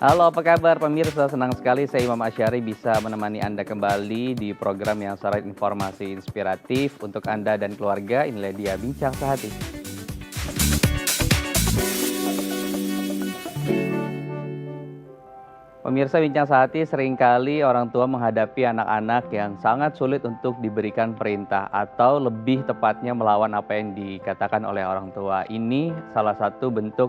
Halo, apa kabar pemirsa? Senang sekali saya Imam Asyari bisa menemani Anda kembali di program yang syarat informasi inspiratif untuk Anda dan keluarga. Inilah dia Bincang Sehati. Pemirsa Bincang Sehati, seringkali orang tua menghadapi anak-anak yang sangat sulit untuk diberikan perintah atau lebih tepatnya melawan apa yang dikatakan oleh orang tua. Ini salah satu bentuk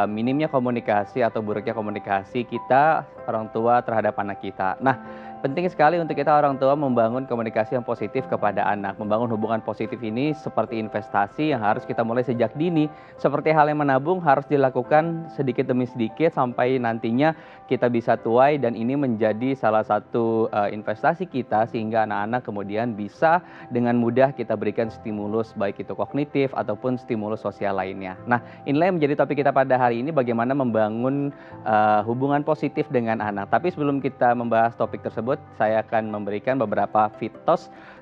minimnya komunikasi atau buruknya komunikasi kita orang tua terhadap anak kita. Nah, penting sekali untuk kita orang tua membangun komunikasi yang positif kepada anak. Membangun hubungan positif ini seperti investasi yang harus kita mulai sejak dini. Seperti hal yang menabung harus dilakukan sedikit demi sedikit sampai nantinya kita bisa tuai, dan ini menjadi salah satu investasi kita sehingga anak-anak kemudian bisa dengan mudah kita berikan stimulus baik itu kognitif ataupun stimulus sosial lainnya. Nah, inilah yang menjadi topik kita pada hari ini, bagaimana membangun hubungan positif dengan anak. Tapi sebelum kita membahas topik tersebut, saya akan memberikan beberapa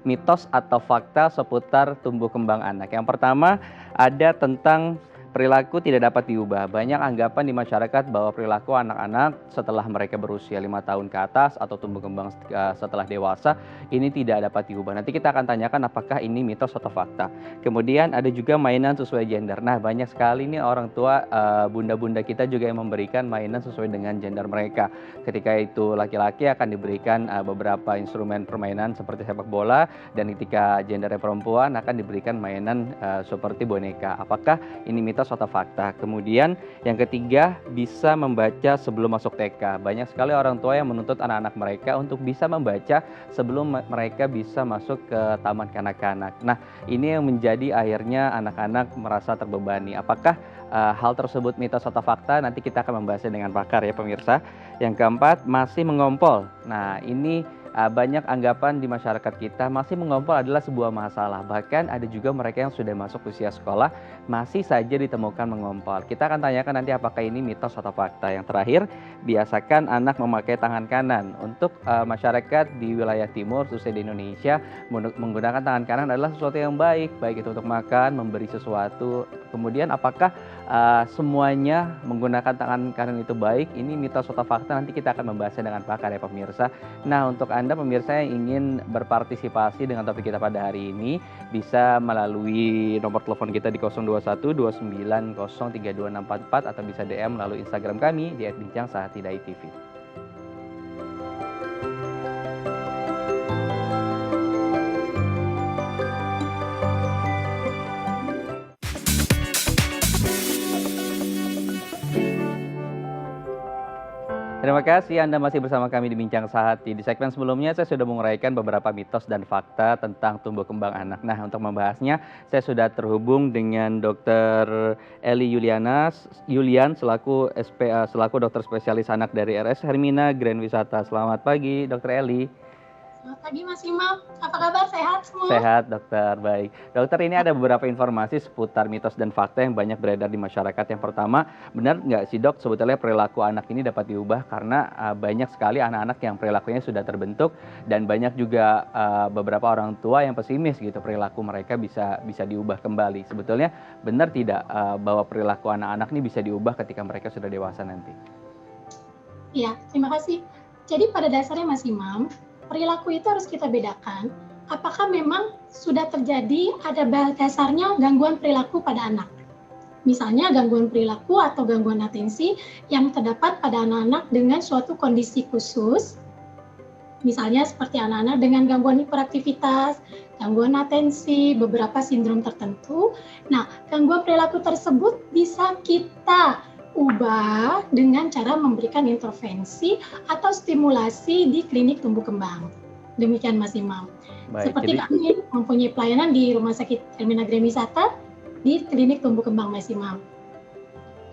mitos atau fakta seputar tumbuh kembang anak. Yang pertama ada tentang perilaku tidak dapat diubah. Banyak anggapan di masyarakat bahwa perilaku anak-anak setelah mereka berusia 5 tahun ke atas atau tumbuh kembang setelah dewasa ini tidak dapat diubah. Nanti kita akan tanyakan apakah ini mitos atau fakta. Kemudian ada juga mainan sesuai gender. Nah, banyak sekali nih orang tua, bunda-bunda kita juga yang memberikan mainan sesuai dengan gender mereka. Ketika itu laki-laki akan diberikan beberapa instrumen permainan seperti sepak bola, dan ketika gendernya perempuan akan diberikan mainan seperti boneka. Apakah ini mitos atau fakta? Kemudian yang ketiga, bisa membaca sebelum masuk TK. Banyak sekali orang tua yang menuntut anak-anak mereka untuk bisa membaca sebelum mereka bisa masuk ke taman kanak-kanak. Nah, ini yang menjadi akhirnya anak-anak merasa terbebani. Apakah hal tersebut mitos atau fakta? Nanti kita akan membahasnya dengan pakar ya pemirsa. Yang keempat, masih mengompol. Nah, ini banyak anggapan di masyarakat kita masih mengompol adalah sebuah masalah. Bahkan ada juga mereka yang sudah masuk usia sekolah masih saja ditemukan mengompol. Kita akan tanyakan nanti apakah ini mitos atau fakta. Yang terakhir, biasakan anak memakai tangan kanan. Untuk masyarakat di wilayah timur, khususnya di Indonesia, menggunakan tangan kanan adalah sesuatu yang baik itu untuk makan, memberi sesuatu. Kemudian apakah semuanya menggunakan tangan kanan itu baik? Ini mitos atau fakta, nanti kita akan membahasnya dengan pakar ya pemirsa. Nah, untuk Anda pemirsa yang ingin berpartisipasi dengan topik kita pada hari ini, bisa melalui nomor telepon kita di 021 290 32644 atau bisa DM melalui Instagram kami di @bincang_sehati.tv. Terima kasih Anda masih bersama kami di Bincang Sehati. Di segmen sebelumnya saya sudah menguraikan beberapa mitos dan fakta tentang tumbuh kembang anak. Nah, untuk membahasnya saya sudah terhubung dengan Dr. Eli Yulian selaku dokter spesialis anak dari RS Hermina Grand Wisata. Selamat pagi, Dr. Eli. Selamat pagi Mas Imam, apa kabar? Sehat semua? Sehat dokter, baik. Dokter, ini ada beberapa informasi seputar mitos dan fakta yang banyak beredar di masyarakat. Yang pertama, benar nggak sih dok sebetulnya perilaku anak ini dapat diubah? Karena banyak sekali anak-anak yang perilakunya sudah terbentuk, dan banyak juga beberapa orang tua yang pesimis gitu perilaku mereka bisa diubah kembali. Sebetulnya benar tidak bahwa perilaku anak-anak ini bisa diubah ketika mereka sudah dewasa nanti? Ya, terima kasih. Jadi pada dasarnya Mas Imam, perilaku itu harus kita bedakan, apakah memang sudah terjadi ada dasarnya gangguan perilaku pada anak. Misalnya gangguan perilaku atau gangguan atensi yang terdapat pada anak-anak dengan suatu kondisi khusus, misalnya seperti anak-anak dengan gangguan hiperaktivitas, gangguan atensi, beberapa sindrom tertentu. Nah, gangguan perilaku tersebut bisa kita ubah dengan cara memberikan intervensi atau stimulasi di klinik tumbuh kembang. Demikian Mas Imam. Baik, seperti kami mempunyai pelayanan di Rumah Sakit Hermina Grand Wisata di klinik tumbuh kembang Mas Imam.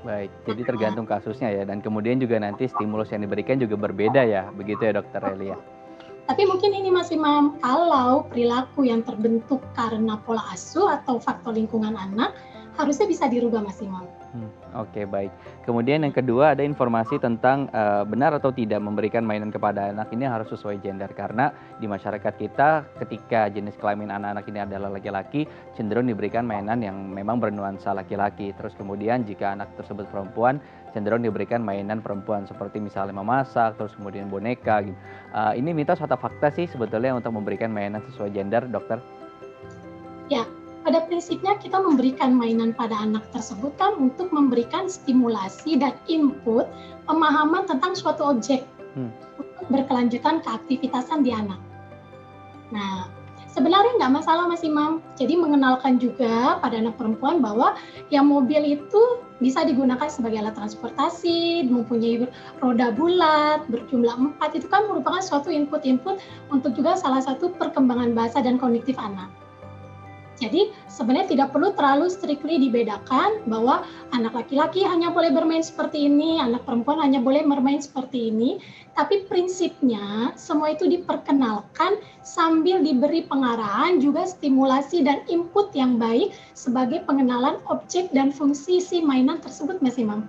Baik, jadi tergantung kasusnya ya, dan kemudian juga nanti stimulus yang diberikan juga berbeda ya, begitu ya Dokter Elia? Tapi mungkin ini Mas Imam, kalau perilaku yang terbentuk karena pola asuh atau faktor lingkungan anak, harusnya bisa dirubah Mas Imam. Oke, baik. Kemudian yang kedua ada informasi tentang benar atau tidak memberikan mainan kepada anak ini harus sesuai gender, karena di masyarakat kita ketika jenis kelamin anak-anak ini adalah laki-laki cenderung diberikan mainan yang memang bernuansa laki-laki. Terus kemudian jika anak tersebut perempuan cenderung diberikan mainan perempuan seperti misalnya memasak, terus kemudian boneka gitu. Ini mitos atau fakta sih sebetulnya untuk memberikan mainan sesuai gender, dokter? Ya, pada prinsipnya kita memberikan mainan pada anak tersebut kan untuk memberikan stimulasi dan input pemahaman tentang suatu objek untuk berkelanjutan keaktivitasan di anak. Nah, sebenarnya nggak masalah Mas Imam. Jadi mengenalkan juga pada anak perempuan bahwa yang mobil itu bisa digunakan sebagai alat transportasi, mempunyai roda bulat, berjumlah 4, itu kan merupakan suatu input-input untuk juga salah satu perkembangan bahasa dan kognitif anak. Jadi sebenarnya tidak perlu terlalu strictly dibedakan bahwa anak laki-laki hanya boleh bermain seperti ini, anak perempuan hanya boleh bermain seperti ini. Tapi prinsipnya semua itu diperkenalkan sambil diberi pengarahan, juga stimulasi dan input yang baik sebagai pengenalan objek dan fungsi si mainan tersebut, Mas Imam.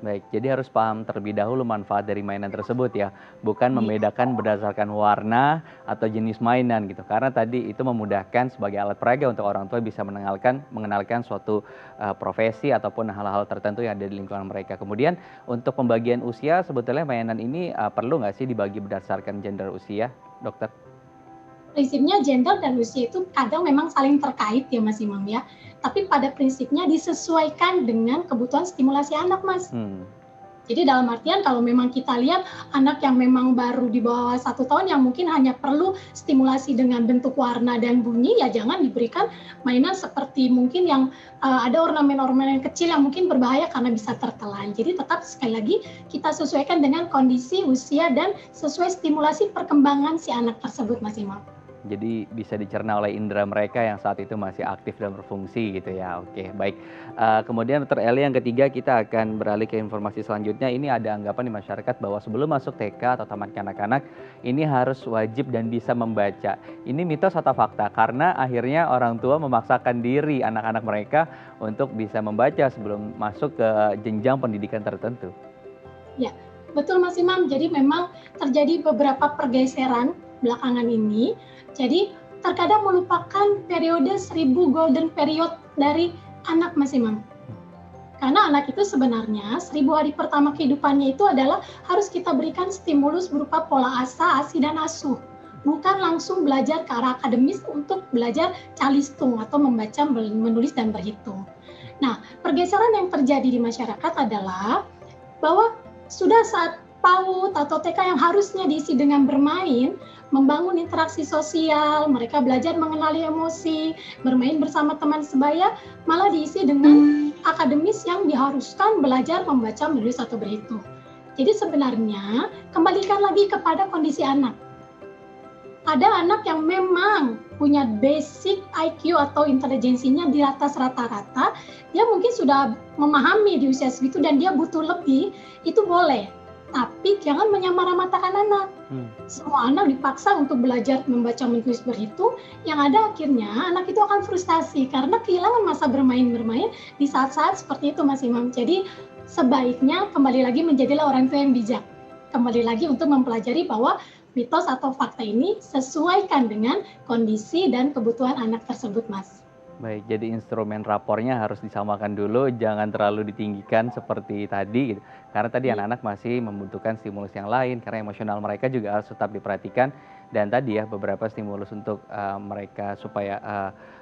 Baik, jadi harus paham terlebih dahulu manfaat dari mainan tersebut ya, bukan membedakan berdasarkan warna atau jenis mainan gitu. Karena tadi itu memudahkan sebagai alat peraga untuk orang tua bisa mengenalkan suatu profesi ataupun hal-hal tertentu yang ada di lingkungan mereka. Kemudian untuk pembagian usia sebetulnya mainan ini perlu nggak sih dibagi berdasarkan gender usia, dokter? Prinsipnya gender dan usia itu kadang memang saling terkait ya Mas Imam ya. Tapi pada prinsipnya disesuaikan dengan kebutuhan stimulasi anak Mas. Jadi dalam artian kalau memang kita lihat anak yang memang baru di bawah 1 tahun yang mungkin hanya perlu stimulasi dengan bentuk warna dan bunyi, ya jangan diberikan mainan seperti mungkin yang ada ornamen-ornamen kecil yang mungkin berbahaya karena bisa tertelan. Jadi tetap sekali lagi kita sesuaikan dengan kondisi usia dan sesuai stimulasi perkembangan si anak tersebut Mas Imam. Jadi bisa dicerna oleh indera mereka yang saat itu masih aktif dan berfungsi gitu ya. Oke, baik. Kemudian Dr. Eli yang ketiga kita akan beralih ke informasi selanjutnya. Ini ada anggapan di masyarakat bahwa sebelum masuk TK atau taman kanak-kanak ini harus wajib dan bisa membaca. Ini mitos atau fakta? Karena akhirnya orang tua memaksakan diri anak-anak mereka untuk bisa membaca sebelum masuk ke jenjang pendidikan tertentu. Ya, betul Mas Imam. Jadi memang terjadi beberapa pergeseran belakangan ini. Jadi terkadang melupakan periode 1000 golden period dari anak Mas Imam. Karena anak itu sebenarnya 1000 hari pertama kehidupannya itu adalah harus kita berikan stimulus berupa pola asa, asi, dan asuh. Bukan langsung belajar ke arah akademis untuk belajar calistung atau membaca, menulis, dan berhitung. Nah, pergeseran yang terjadi di masyarakat adalah bahwa sudah saat PAUD atau TK yang harusnya diisi dengan bermain, membangun interaksi sosial, mereka belajar mengenali emosi, bermain bersama teman sebaya, malah diisi dengan akademis yang diharuskan belajar membaca, menulis, atau berhitung. Jadi sebenarnya kembalikan lagi kepada kondisi anak. Ada anak yang memang punya basic IQ atau intelijensinya di atas rata-rata, dia mungkin sudah memahami di usia segitu dan dia butuh lebih, itu boleh. Tapi jangan menyamaratakan anak. Semua anak dipaksa untuk belajar membaca, menulis, berhitung, yang ada akhirnya anak itu akan frustasi karena kehilangan masa bermain-bermain di saat-saat seperti itu Mas Imam. Jadi sebaiknya kembali lagi menjadilah orang tua yang bijak. Kembali lagi untuk mempelajari bahwa mitos atau fakta ini sesuaikan dengan kondisi dan kebutuhan anak tersebut Mas. Baik, jadi instrumen rapornya harus disamakan dulu, jangan terlalu ditinggikan seperti tadi gitu. Karena tadi anak-anak masih membutuhkan stimulus yang lain, karena emosional mereka juga harus tetap diperhatikan. Dan tadi ya beberapa stimulus untuk mereka supaya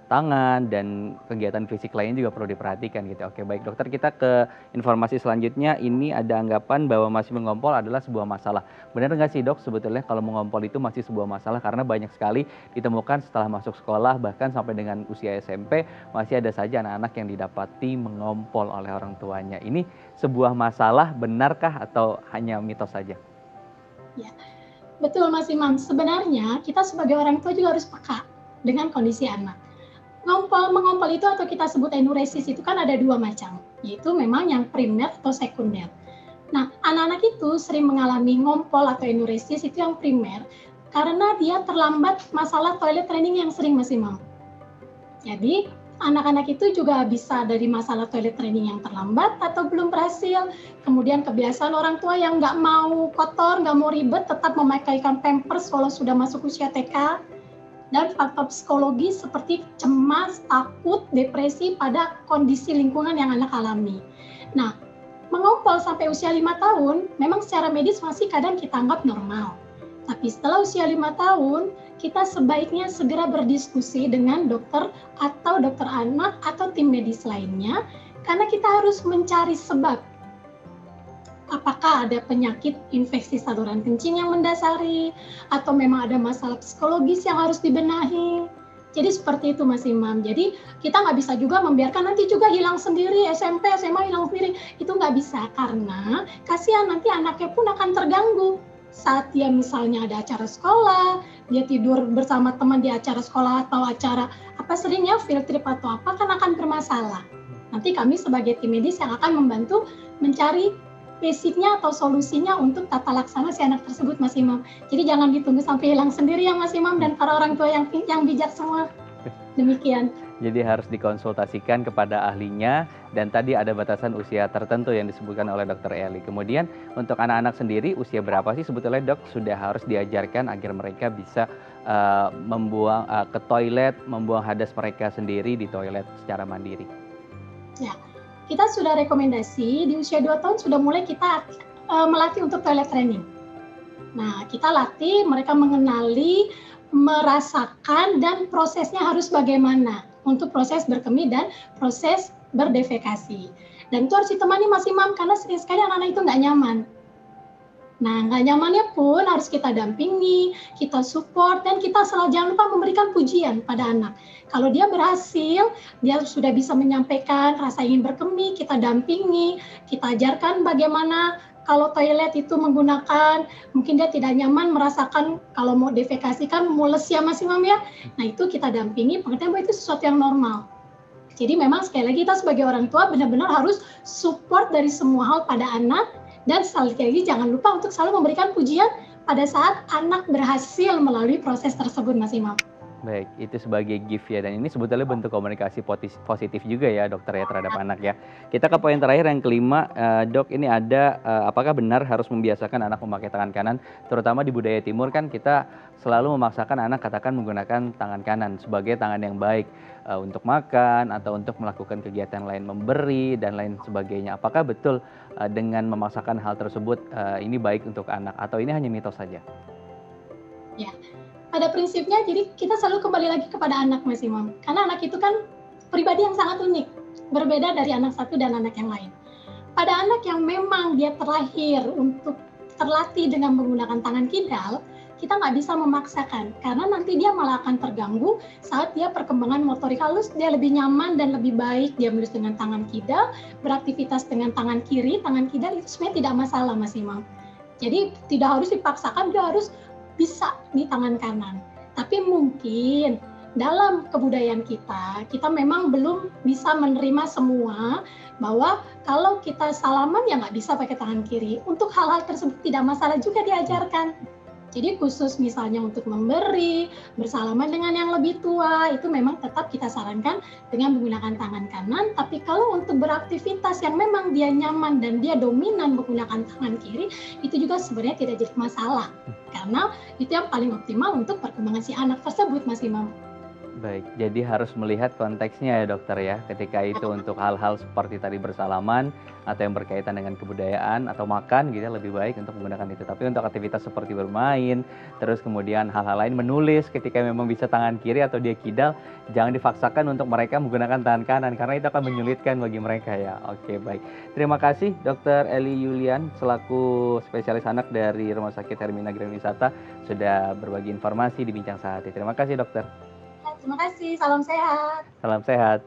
tangan dan kegiatan fisik lain juga perlu diperhatikan gitu. Oke, baik dokter, kita ke informasi selanjutnya. Ini ada anggapan bahwa masih mengompol adalah sebuah masalah. Benar nggak sih dok sebetulnya kalau mengompol itu masih sebuah masalah? Karena banyak sekali ditemukan setelah masuk sekolah, bahkan sampai dengan usia SMP masih ada saja anak-anak yang didapati mengompol oleh orang tuanya. Ini sebuah masalah, benarkah atau hanya mitos saja? Ya, betul Mas Imam. Sebenarnya kita sebagai orang tua juga harus peka dengan kondisi anak. Mengompol itu atau kita sebut enuresis itu kan ada 2 macam, yaitu memang yang primer atau sekunder. Nah, anak-anak itu sering mengalami ngompol atau enuresis itu yang primer karena dia terlambat masalah toilet training yang sering Mas Imam. Jadi Anak-anak itu juga bisa dari masalah toilet training yang terlambat atau belum berhasil, kemudian kebiasaan orang tua yang nggak mau kotor, nggak mau ribet, tetap memakaikan pampers walau sudah masuk usia TK, dan faktor psikologis seperti cemas, takut, depresi pada kondisi lingkungan yang anak alami. Nah, mengompol sampai usia 5 tahun, memang secara medis masih kadang kita anggap normal. Tapi setelah usia 5 tahun, kita sebaiknya segera berdiskusi dengan dokter atau dokter anak atau tim medis lainnya, karena kita harus mencari sebab. Apakah ada penyakit infeksi saluran kencing yang mendasari, atau memang ada masalah psikologis yang harus dibenahi. Jadi seperti itu Mas Imam. Jadi kita nggak bisa juga membiarkan nanti juga hilang sendiri, SMP, SMA hilang sendiri. Itu nggak bisa, karena kasihan nanti anaknya pun akan terganggu. Saat dia misalnya ada acara sekolah, dia tidur bersama teman di acara sekolah atau acara seringnya field trip atau apa, kan akan bermasalah. Nanti kami sebagai tim medis yang akan membantu mencari basicnya atau solusinya untuk tata laksana si anak tersebut Mas Imam. Jadi jangan ditunggu sampai hilang sendiri ya Mas Imam dan para orang tua yang bijak semua. Demikian. Jadi harus dikonsultasikan kepada ahlinya, dan tadi ada batasan usia tertentu yang disebutkan oleh Dr. Eli. Kemudian untuk anak-anak sendiri, usia berapa sih sebetulnya dok sudah harus diajarkan agar mereka bisa membuang ke toilet, membuang hadas mereka sendiri di toilet secara mandiri? Ya, kita sudah rekomendasi di usia 2 tahun sudah mulai kita melatih untuk toilet training. Nah, kita latih mereka mengenali, merasakan, dan prosesnya harus bagaimana untuk proses berkemih dan proses berdefekasi. Dan itu harus ditemani Mas Imam, karena sering sekali anak-anak itu nggak nyaman. Nah, nggak nyamannya pun harus kita dampingi, kita support, dan kita selalu jangan lupa memberikan pujian pada anak. Kalau dia berhasil, dia sudah bisa menyampaikan rasa ingin berkemih, kita dampingi, kita ajarkan bagaimana kalau toilet itu menggunakan, mungkin dia tidak nyaman merasakan kalau mau defekasi kan mules ya Mas Imam ya. Nah itu kita dampingi, pengertian bahwa itu sesuatu yang normal. Jadi memang sekali lagi kita sebagai orang tua benar-benar harus support dari semua hal pada anak, dan sekali lagi jangan lupa untuk selalu memberikan pujian pada saat anak berhasil melalui proses tersebut Mas Imam. Baik, itu sebagai gift ya, dan ini sebetulnya bentuk komunikasi positif juga ya dokter ya terhadap anak ya. Kita ke poin terakhir yang kelima, dok, ini ada apakah benar harus membiasakan anak memakai tangan kanan, terutama di budaya timur kan kita selalu memaksakan anak katakan menggunakan tangan kanan sebagai tangan yang baik untuk makan atau untuk melakukan kegiatan lain, memberi dan lain sebagainya. Apakah betul dengan memaksakan hal tersebut ini baik untuk anak atau ini hanya mitos saja? Ya. Pada prinsipnya, jadi kita selalu kembali lagi kepada anak Mas Imam. Karena anak itu kan pribadi yang sangat unik, berbeda dari anak satu dan anak yang lain. Pada anak yang memang dia terlahir untuk terlatih dengan menggunakan tangan kidal, kita nggak bisa memaksakan, karena nanti dia malah akan terganggu saat dia perkembangan motorik halus, dia lebih nyaman dan lebih baik dia menulis dengan tangan kidal, beraktivitas dengan tangan kiri, tangan kidal itu sebenarnya tidak masalah Mas Imam. Jadi tidak harus dipaksakan, dia harus bisa di tangan kanan. Tapi mungkin dalam kebudayaan kita memang belum bisa menerima semua bahwa kalau kita salaman ya nggak bisa pakai tangan kiri. Untuk hal-hal tersebut tidak masalah juga diajarkan. Jadi khusus misalnya untuk memberi, bersalaman dengan yang lebih tua, itu memang tetap kita sarankan dengan menggunakan tangan kanan. Tapi kalau untuk beraktivitas yang memang dia nyaman dan dia dominan menggunakan tangan kiri, itu juga sebenarnya tidak jadi masalah. Karena itu yang paling optimal untuk perkembangan si anak tersebut, Mas Imam. Baik, jadi harus melihat konteksnya ya dokter ya, ketika itu untuk hal-hal seperti tadi bersalaman atau yang berkaitan dengan kebudayaan atau makan gitu ya, lebih baik untuk menggunakan itu. Tapi untuk aktivitas seperti bermain, terus kemudian hal-hal lain menulis ketika memang bisa tangan kiri atau dia kidal, jangan dipaksakan untuk mereka menggunakan tangan kanan karena itu akan menyulitkan bagi mereka ya. Oke, baik. Terima kasih Dr. Eli Yulian selaku spesialis anak dari Rumah Sakit Hermina Grand Wisata sudah berbagi informasi di Bincang Sehati. Terima kasih dokter. Terima kasih, salam sehat. Salam sehat.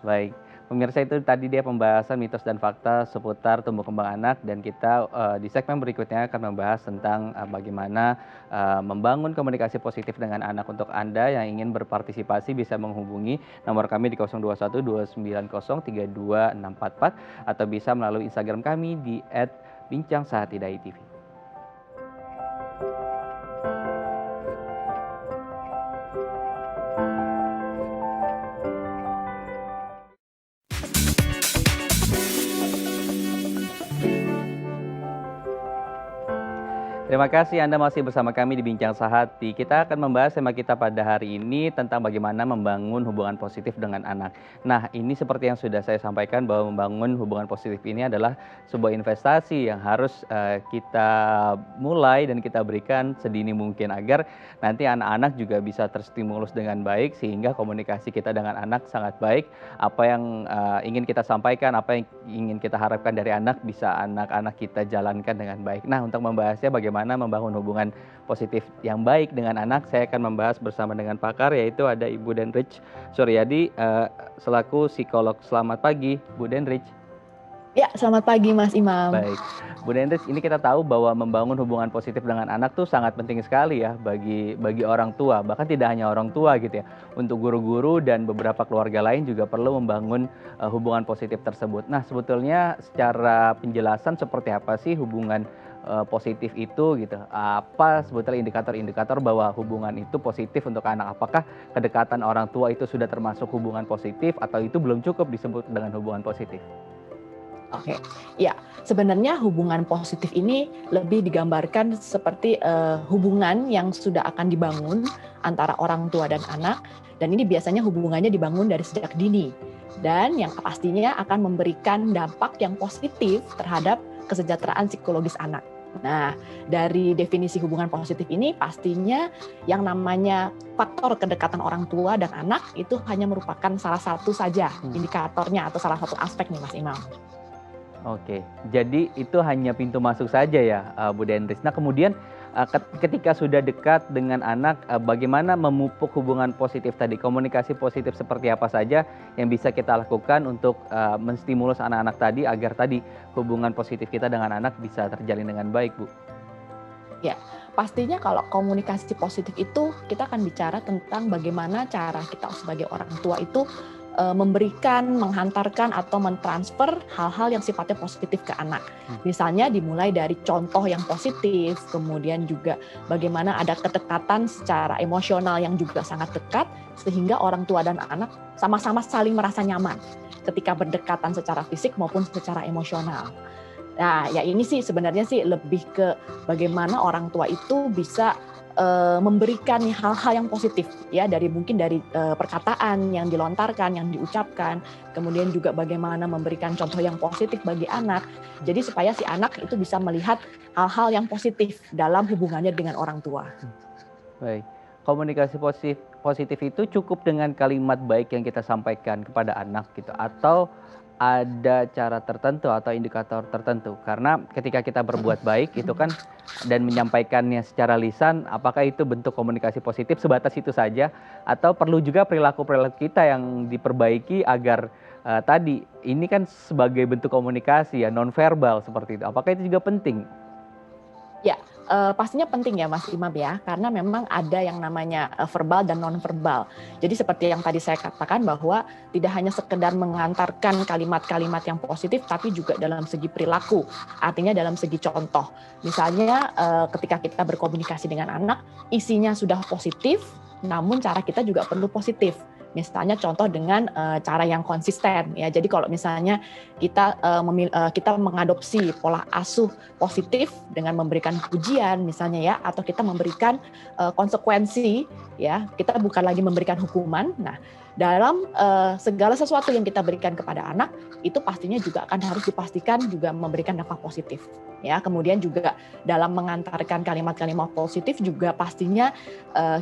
Baik, pemirsa itu tadi dia pembahasan mitos dan fakta seputar tumbuh kembang anak, dan kita di segmen berikutnya akan membahas tentang bagaimana membangun komunikasi positif dengan anak. Untuk Anda yang ingin berpartisipasi bisa menghubungi nomor kami di 021 290 32644 atau bisa melalui Instagram kami di @bincangsahatidai.tv. Terima kasih Anda masih bersama kami di Bincang Sehati. Kita akan membahas tema kita pada hari ini tentang bagaimana membangun hubungan positif dengan anak. Nah, ini seperti yang sudah saya sampaikan bahwa membangun hubungan positif ini adalah sebuah investasi yang harus kita mulai dan kita berikan sedini mungkin agar nanti anak-anak juga bisa terstimulus dengan baik sehingga komunikasi kita dengan anak sangat baik. Apa yang ingin kita sampaikan, apa yang ingin kita harapkan dari anak bisa anak-anak kita jalankan dengan baik. Nah, untuk membahasnya bagaimana membangun hubungan positif yang baik dengan anak, saya akan membahas bersama dengan pakar, yaitu ada Ibu Denrich Suryadi selaku psikolog. Selamat pagi, Bu Denrich. Ya, selamat pagi Mas Imam. Baik, Bu Denrich, ini kita tahu bahwa membangun hubungan positif dengan anak tuh sangat penting sekali ya bagi orang tua, bahkan tidak hanya orang tua gitu ya. Untuk guru-guru dan beberapa keluarga lain juga perlu membangun hubungan positif tersebut. Nah, sebetulnya secara penjelasan seperti apa sih hubungan positif itu gitu? Apa sebetulnya indikator-indikator bahwa hubungan itu positif untuk anak? Apakah kedekatan orang tua itu sudah termasuk hubungan positif atau itu belum cukup disebut dengan hubungan positif? Oke, ya sebenarnya hubungan positif ini lebih digambarkan seperti hubungan yang sudah akan dibangun antara orang tua dan anak, dan ini biasanya hubungannya dibangun dari sejak dini dan yang pastinya akan memberikan dampak yang positif terhadap kesejahteraan psikologis anak. Nah, dari definisi hubungan positif ini pastinya yang namanya faktor kedekatan orang tua dan anak itu hanya merupakan salah satu saja indikatornya atau salah satu aspek nih Mas Imam. Oke, jadi itu hanya pintu masuk saja ya, Bu Denrich. Nah, kemudian ketika sudah dekat dengan anak, bagaimana memupuk hubungan positif tadi? Komunikasi positif seperti apa saja yang bisa kita lakukan untuk menstimulus anak-anak tadi agar tadi hubungan positif kita dengan anak bisa terjalin dengan baik, Bu? Ya, pastinya kalau komunikasi positif itu kita akan bicara tentang bagaimana cara kita sebagai orang tua itu memberikan, menghantarkan atau mentransfer hal-hal yang sifatnya positif ke anak. Misalnya dimulai dari contoh yang positif, kemudian juga bagaimana ada kedekatan secara emosional yang juga sangat dekat, sehingga orang tua dan anak sama-sama saling merasa nyaman ketika berdekatan secara fisik maupun secara emosional. Nah, ya ini sih sebenarnya sih lebih ke bagaimana orang tua itu bisa memberikan hal-hal yang positif ya mungkin dari perkataan yang dilontarkan, yang diucapkan, kemudian juga bagaimana memberikan contoh yang positif bagi anak. Jadi supaya si anak itu bisa melihat hal-hal yang positif dalam hubungannya dengan orang tua. Baik. Komunikasi positif itu cukup dengan kalimat baik yang kita sampaikan kepada anak gitu, atau ada cara tertentu atau indikator tertentu? Karena ketika kita berbuat baik itu kan dan menyampaikannya secara lisan, apakah itu bentuk komunikasi positif sebatas itu saja atau perlu juga perilaku-perilaku kita yang diperbaiki agar tadi ini kan sebagai bentuk komunikasi ya, nonverbal seperti itu. Apakah itu juga penting? Ya, pastinya penting ya Mas Imam ya, karena memang ada yang namanya verbal dan non-verbal. Jadi seperti yang tadi saya katakan bahwa tidak hanya sekedar mengantarkan kalimat-kalimat yang positif, tapi juga dalam segi perilaku, artinya dalam segi contoh. Misalnya ketika kita berkomunikasi dengan anak, isinya sudah positif, namun cara kita juga perlu positif. Misalnya contoh dengan cara yang konsisten ya. Jadi kalau misalnya kita mengadopsi pola asuh positif dengan memberikan pujian misalnya ya, atau kita memberikan konsekuensi ya, kita bukan lagi memberikan hukuman. Nah, dalam segala sesuatu yang kita berikan kepada anak itu pastinya juga akan harus dipastikan juga memberikan dampak positif ya. Kemudian juga dalam mengantarkan kalimat-kalimat positif juga pastinya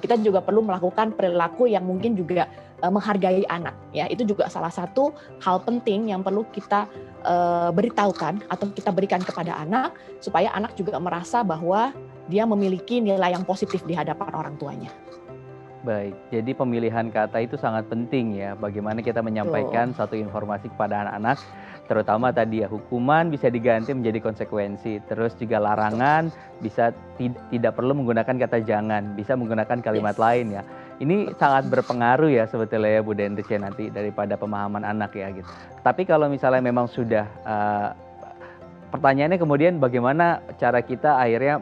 kita juga perlu melakukan perilaku yang mungkin juga menghargai anak ya. Itu juga salah satu hal penting yang perlu kita beritahukan atau kita berikan kepada anak supaya anak juga merasa bahwa dia memiliki nilai yang positif di hadapan orang tuanya. Baik, jadi pemilihan kata itu sangat penting ya. Bagaimana kita menyampaikan satu informasi kepada anak-anak, terutama tadi ya, hukuman bisa diganti menjadi konsekuensi. Terus juga larangan bisa tidak perlu menggunakan kata jangan, bisa menggunakan kalimat lain ya. Ini sangat berpengaruh ya sebetulnya ya Bu Denrich ya, nanti daripada pemahaman anak ya gitu. Tapi kalau misalnya memang sudah pertanyaannya kemudian bagaimana cara kita akhirnya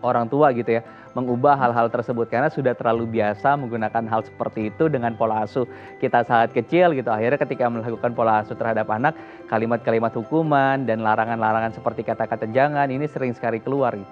orang tua gitu ya mengubah hal-hal tersebut, karena sudah terlalu biasa menggunakan hal seperti itu dengan pola asuh kita saat kecil gitu. Akhirnya ketika melakukan pola asuh terhadap anak, kalimat-kalimat hukuman dan larangan-larangan seperti kata-kata jangan ini sering sekali keluar gitu.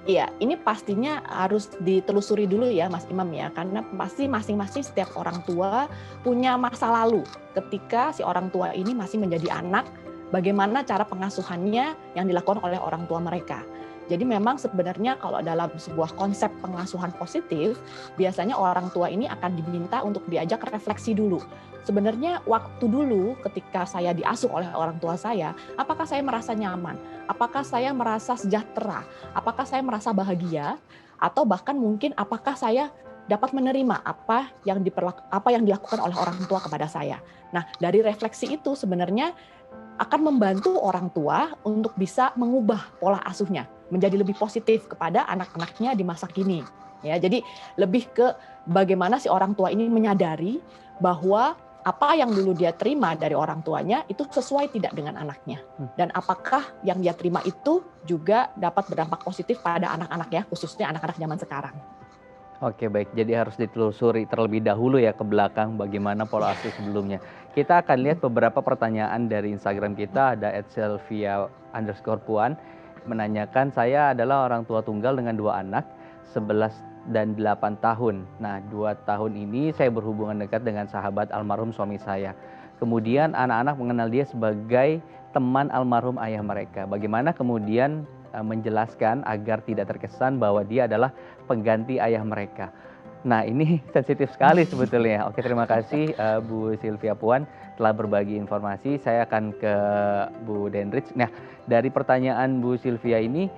Iya, ini pastinya harus ditelusuri dulu ya Mas Imam ya, karena pasti masing-masing setiap orang tua punya masa lalu ketika si orang tua ini masih menjadi anak, bagaimana cara pengasuhannya yang dilakukan oleh orang tua mereka. Jadi memang sebenarnya kalau dalam sebuah konsep pengasuhan positif, biasanya orang tua ini akan diminta untuk diajak refleksi dulu. Sebenarnya waktu dulu ketika saya diasuh oleh orang tua saya, apakah saya merasa nyaman? Apakah saya merasa sejahtera? Apakah saya merasa bahagia? Atau bahkan mungkin apakah saya dapat menerima apa yang dilakukan oleh orang tua kepada saya? Nah, dari refleksi itu sebenarnya akan membantu orang tua untuk bisa mengubah pola asuhnya menjadi lebih positif kepada anak-anaknya di masa kini. Ya, jadi lebih ke bagaimana si orang tua ini menyadari bahwa apa yang dulu dia terima dari orang tuanya itu sesuai tidak dengan anaknya. Dan apakah yang dia terima itu juga dapat berdampak positif pada anak-anak ya, khususnya anak-anak zaman sekarang. Oke, baik. Jadi harus ditelusuri terlebih dahulu ya ke belakang bagaimana pola asuh sebelumnya. Kita akan lihat beberapa pertanyaan dari Instagram kita. Ada @selvia_puan menanyakan, saya adalah orang tua tunggal dengan 2 anak, 11 dan 8 tahun. Nah, 2 tahun ini saya berhubungan dekat dengan sahabat almarhum suami saya. Kemudian anak-anak mengenal dia sebagai teman almarhum ayah mereka. Bagaimana kemudian menjelaskan agar tidak terkesan bahwa dia adalah pengganti ayah mereka. Nah, ini sensitif sekali sebetulnya. Oke, terima kasih Bu Sylvia Puan telah berbagi informasi. Saya akan ke Bu Denrich. Nah, dari pertanyaan Bu Sylvia ini,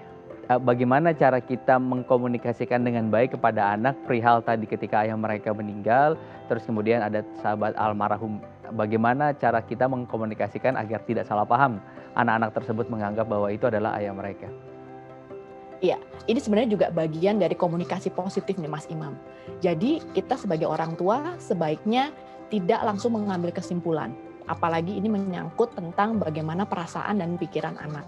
bagaimana cara kita mengkomunikasikan dengan baik kepada anak perihal tadi ketika ayah mereka meninggal, terus kemudian ada sahabat almarhum. Bagaimana cara kita mengkomunikasikan agar tidak salah paham anak-anak tersebut menganggap bahwa itu adalah ayah mereka? Iya, ini sebenarnya juga bagian dari komunikasi positif nih Mas Imam. Jadi kita sebagai orang tua sebaiknya tidak langsung mengambil kesimpulan. Apalagi ini menyangkut tentang bagaimana perasaan dan pikiran anak.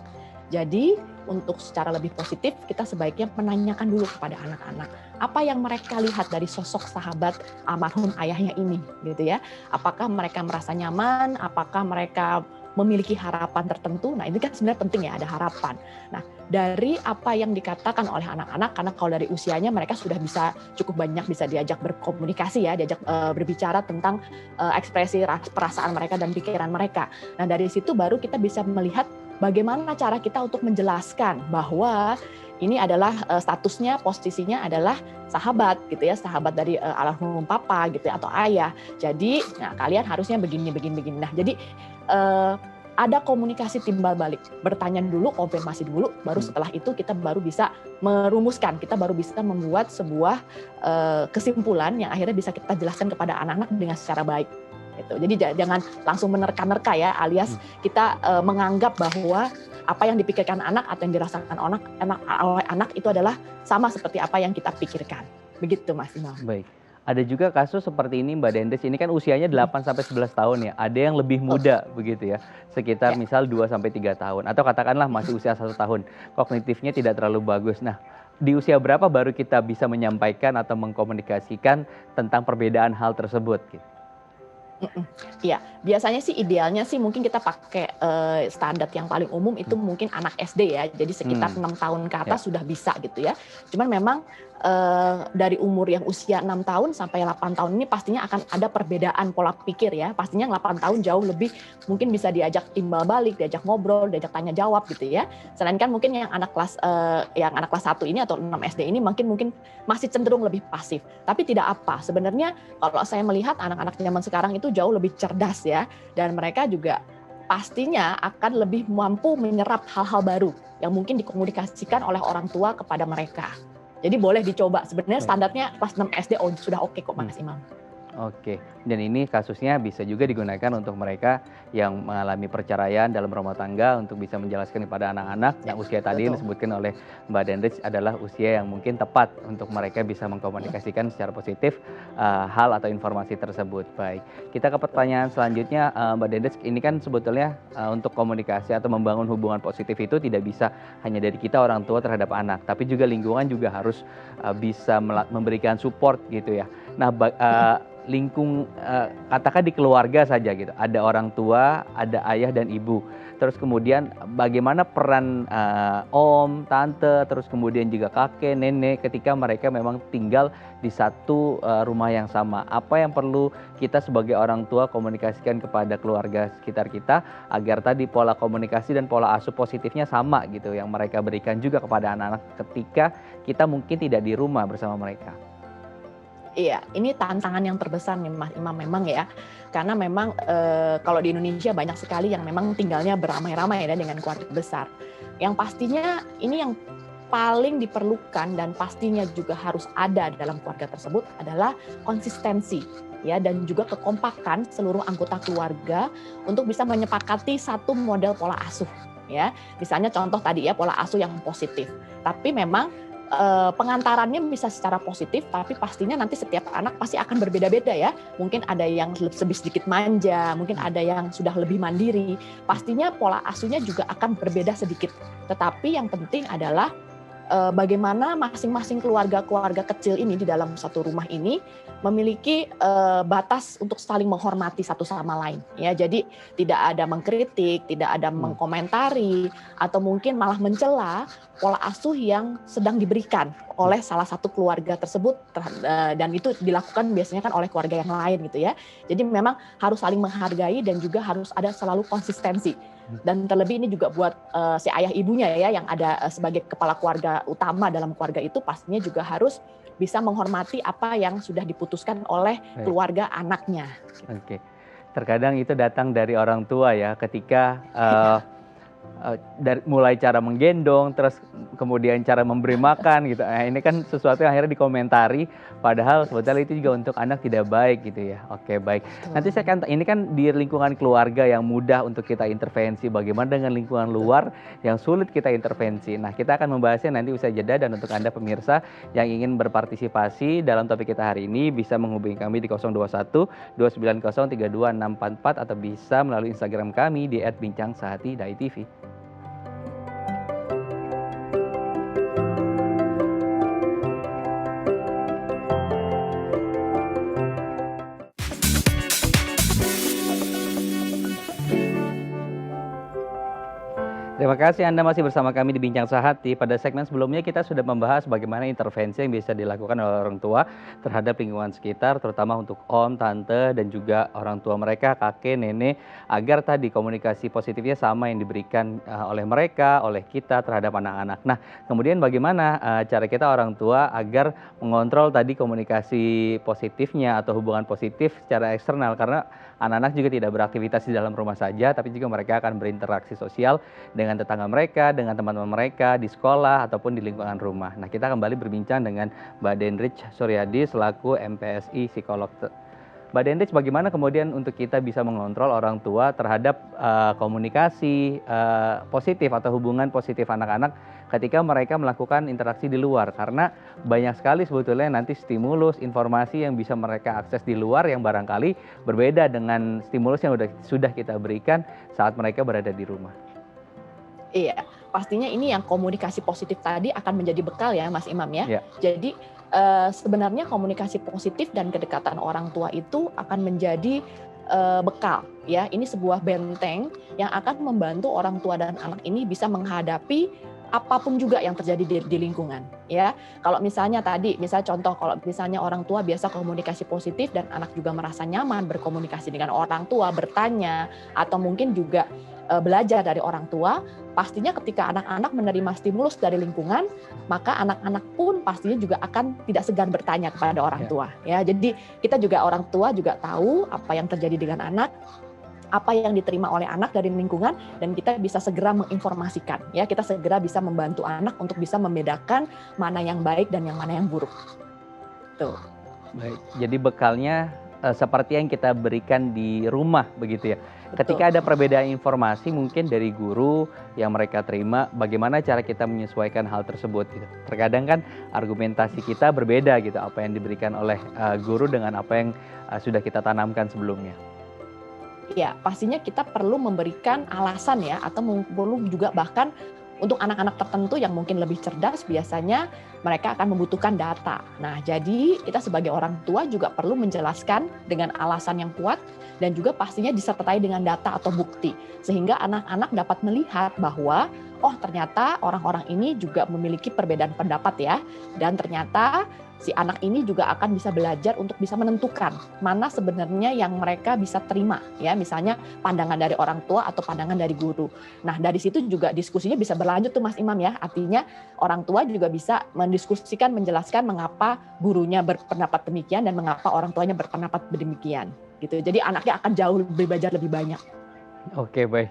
Jadi untuk secara lebih positif kita sebaiknya menanyakan dulu kepada anak-anak apa yang mereka lihat dari sosok sahabat almarhum ayahnya ini, gitu ya. Apakah mereka merasa nyaman? Apakah mereka memiliki harapan tertentu? Nah, ini kan sebenarnya penting ya, ada harapan. Nah, dari apa yang dikatakan oleh anak-anak, karena kalau dari usianya mereka sudah bisa cukup banyak bisa diajak berkomunikasi ya, diajak berbicara tentang ekspresi perasaan mereka dan pikiran mereka. Nah, dari situ baru kita bisa melihat bagaimana cara kita untuk menjelaskan bahwa ini adalah statusnya, posisinya adalah sahabat gitu ya, sahabat dari almarhum papa gitu ya, atau ayah. Jadi, nah kalian harusnya begini. Nah, jadi ada komunikasi timbal balik, bertanya dulu, konfirmasi dulu, baru setelah itu kita baru bisa merumuskan, kita baru bisa membuat sebuah kesimpulan yang akhirnya bisa kita jelaskan kepada anak-anak dengan secara baik. Gitu. Jadi jangan langsung menerka-nerka ya, alias kita menganggap bahwa apa yang dipikirkan anak atau yang dirasakan anak itu adalah sama seperti apa yang kita pikirkan. Begitu Mas Imam. Baik. Ada juga kasus seperti ini Mbak Dendes, ini kan usianya 8-11 tahun ya. Ada yang lebih muda begitu ya. Sekitar misal 2-3 tahun atau katakanlah masih usia 1 tahun. Kognitifnya tidak terlalu bagus. Nah, di usia berapa baru kita bisa menyampaikan atau mengkomunikasikan tentang perbedaan hal tersebut gitu? Iya, biasanya sih idealnya sih mungkin kita pakai standar yang paling umum itu mungkin anak SD ya, jadi sekitar 6 tahun ke atas sudah bisa gitu ya. Cuman memang dari umur yang usia 6 tahun sampai 8 tahun ini pastinya akan ada perbedaan pola pikir ya. Pastinya 8 tahun jauh lebih mungkin bisa diajak timbal balik, diajak ngobrol, diajak tanya jawab gitu ya. Selain kan mungkin yang anak kelas 1 ini atau 6 SD ini mungkin masih cenderung lebih pasif. Tapi tidak apa. Sebenarnya kalau saya melihat anak-anak zaman sekarang itu jauh lebih cerdas ya, dan mereka juga pastinya akan lebih mampu menyerap hal-hal baru yang mungkin dikomunikasikan oleh orang tua kepada mereka. Jadi boleh dicoba. Sebenarnya standarnya kelas 6 SD sudah oke kok Mas Imam. Oke, dan ini kasusnya bisa juga digunakan untuk mereka yang mengalami perceraian dalam rumah tangga untuk bisa menjelaskan kepada anak-anak. Yang usia tadi yang disebutkan oleh Mbak Denrich adalah usia yang mungkin tepat untuk mereka bisa mengkomunikasikan secara positif hal atau informasi tersebut. Baik, kita ke pertanyaan selanjutnya Mbak Denrich. Ini kan sebetulnya untuk komunikasi atau membangun hubungan positif itu tidak bisa hanya dari kita orang tua terhadap anak, tapi juga lingkungan juga harus bisa memberikan support gitu ya. Nah, katakan di keluarga saja gitu. Ada orang tua, ada ayah dan ibu. Terus kemudian bagaimana peran om, tante, terus kemudian juga kakek, nenek ketika mereka memang tinggal di satu rumah yang sama. Apa yang perlu kita sebagai orang tua komunikasikan kepada keluarga sekitar kita agar tadi pola komunikasi dan pola asuh positifnya sama gitu yang mereka berikan juga kepada anak-anak ketika kita mungkin tidak di rumah bersama mereka. Iya, ini tantangan yang terbesar nih Mas Imam memang ya, karena memang kalau di Indonesia banyak sekali yang memang tinggalnya beramai-ramai ya dengan keluarga besar. Yang pastinya ini yang paling diperlukan dan pastinya juga harus ada dalam keluarga tersebut adalah konsistensi ya dan juga kekompakan seluruh anggota keluarga untuk bisa menyepakati satu model pola asuh ya. Misalnya contoh tadi ya pola asuh yang positif. Tapi memang pengantarannya bisa secara positif, tapi pastinya nanti setiap anak pasti akan berbeda-beda ya. Mungkin ada yang lebih sedikit manja, mungkin ada yang sudah lebih mandiri. Pastinya pola asuhnya juga akan berbeda sedikit. Tetapi yang penting adalah bagaimana masing-masing keluarga kecil ini di dalam satu rumah ini memiliki batas untuk saling menghormati satu sama lain ya. Jadi tidak ada mengkritik, tidak ada mengkomentari atau mungkin malah mencela pola asuh yang sedang diberikan oleh salah satu keluarga tersebut dan itu dilakukan biasanya kan oleh keluarga yang lain gitu ya. Jadi memang harus saling menghargai dan juga harus ada selalu konsistensi. Dan terlebih ini juga buat si ayah ibunya ya yang ada sebagai kepala keluarga utama dalam keluarga itu pastinya juga harus bisa menghormati apa yang sudah diputuskan oleh keluarga anaknya. Oke. Terkadang itu datang dari orang tua ya ketika dari mulai cara menggendong, terus kemudian cara memberi makan gitu. Ini kan sesuatu yang akhirnya dikomentari, padahal sebetulnya itu juga untuk anak tidak baik gitu ya. Oke, baik. Nanti saya kan ini kan di lingkungan keluarga yang mudah untuk kita intervensi. Bagaimana dengan lingkungan luar yang sulit kita intervensi? Nah, kita akan membahasnya nanti usai jeda dan untuk Anda pemirsa yang ingin berpartisipasi dalam topik kita hari ini bisa menghubungi kami di 021 290 32644 atau bisa melalui Instagram kami di @bincangsehati.tv. Terima kasih Anda masih bersama kami di Bincang Sehati. Pada segmen sebelumnya kita sudah membahas bagaimana intervensi yang bisa dilakukan oleh orang tua terhadap lingkungan sekitar, terutama untuk om, tante, dan juga orang tua mereka, kakek, nenek, agar tadi komunikasi positifnya sama yang diberikan oleh mereka, oleh kita terhadap anak-anak. Nah, kemudian bagaimana cara kita orang tua agar mengontrol tadi komunikasi positifnya atau hubungan positif secara eksternal, karena anak-anak juga tidak beraktivitas di dalam rumah saja, tapi juga mereka akan berinteraksi sosial dengan tetangga mereka, dengan teman-teman mereka di sekolah ataupun di lingkungan rumah. Nah, kita kembali berbincang dengan Mbak Denrich Suryadi selaku MPSI psikolog. Mbak Denrich, bagaimana kemudian untuk kita bisa mengontrol orang tua terhadap komunikasi positif atau hubungan positif anak-anak ketika mereka melakukan interaksi di luar? Karena banyak sekali sebetulnya nanti stimulus, informasi yang bisa mereka akses di luar yang barangkali berbeda dengan stimulus yang sudah kita berikan saat mereka berada di rumah. Iya, pastinya ini yang komunikasi positif tadi akan menjadi bekal ya Mas Imam ya. Ya. Jadi sebenarnya komunikasi positif dan kedekatan orang tua itu akan menjadi bekal ya. Ini sebuah benteng yang akan membantu orang tua dan anak ini bisa menghadapi apapun juga yang terjadi di lingkungan ya. Kalau misalnya tadi contoh kalau misalnya orang tua biasa komunikasi positif dan anak juga merasa nyaman berkomunikasi dengan orang tua, bertanya atau mungkin juga belajar dari orang tua, pastinya ketika anak-anak menerima stimulus dari lingkungan, maka anak-anak pun pastinya juga akan tidak segan bertanya kepada orang tua ya. Jadi kita juga orang tua juga tahu apa yang terjadi dengan anak, apa yang diterima oleh anak dari lingkungan, dan kita bisa segera menginformasikan ya, kita segera bisa membantu anak untuk bisa membedakan mana yang baik dan yang mana yang buruk. Tuh. Baik, jadi bekalnya seperti yang kita berikan di rumah begitu ya. Betul. Ketika ada perbedaan informasi mungkin dari guru yang mereka terima, bagaimana cara kita menyesuaikan hal tersebut gitu. Terkadang kan argumentasi kita berbeda gitu, apa yang diberikan oleh guru dengan apa yang sudah kita tanamkan sebelumnya. Ya, pastinya kita perlu memberikan alasan ya, atau perlu juga bahkan Untuk anak-anak tertentu yang mungkin lebih cerdas, biasanya mereka akan membutuhkan data. Nah, jadi kita sebagai orang tua juga perlu menjelaskan dengan alasan yang kuat dan juga pastinya disertai dengan data atau bukti. Sehingga anak-anak dapat melihat bahwa, oh ternyata orang-orang ini juga memiliki perbedaan pendapat ya. Dan ternyata si anak ini juga akan bisa belajar untuk bisa menentukan mana sebenarnya yang mereka bisa terima. Ya, misalnya pandangan dari orang tua atau pandangan dari guru. Nah, dari situ juga diskusinya bisa berlanjut tuh Mas Imam ya. Artinya orang tua juga bisa mendiskusikan, menjelaskan mengapa gurunya berpendapat demikian dan mengapa orang tuanya berpendapat demikian. Gitu. Jadi anaknya akan jauh lebih belajar lebih banyak. Oke, baik.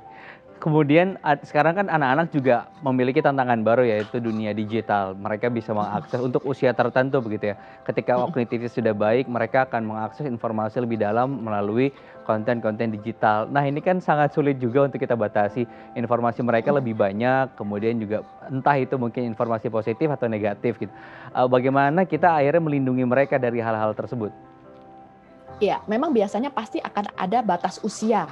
Kemudian sekarang kan anak-anak juga memiliki tantangan baru yaitu dunia digital. Mereka bisa mengakses untuk usia tertentu begitu ya. Ketika kognitifnya sudah baik, mereka akan mengakses informasi lebih dalam melalui konten-konten digital. Nah, ini kan sangat sulit juga untuk kita batasi. Informasi mereka lebih banyak, kemudian juga entah itu mungkin informasi positif atau negatif gitu. Bagaimana kita akhirnya melindungi mereka dari hal-hal tersebut? Ya, memang biasanya pasti akan ada batas usia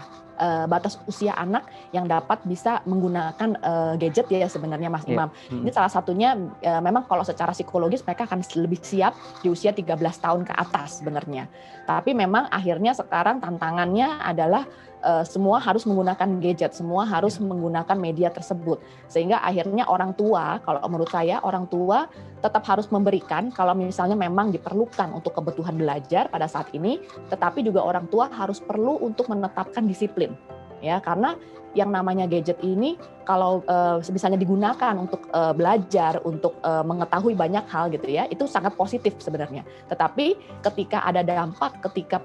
anak yang dapat bisa menggunakan gadget ya sebenarnya Mas Imam. Ini salah satunya memang kalau secara psikologis mereka akan lebih siap di usia 13 tahun ke atas sebenarnya. Tapi memang akhirnya sekarang tantangannya adalah semua harus menggunakan gadget, semua harus menggunakan media tersebut. Sehingga akhirnya orang tua, kalau menurut saya orang tua tetap harus memberikan kalau misalnya memang diperlukan untuk kebutuhan belajar pada saat ini, tetapi juga orang tua harus perlu untuk menetapkan disiplin. Ya, karena yang namanya gadget ini kalau misalnya digunakan untuk belajar, untuk mengetahui banyak hal gitu ya, itu sangat positif sebenarnya. Tetapi ketika ada dampak, ketika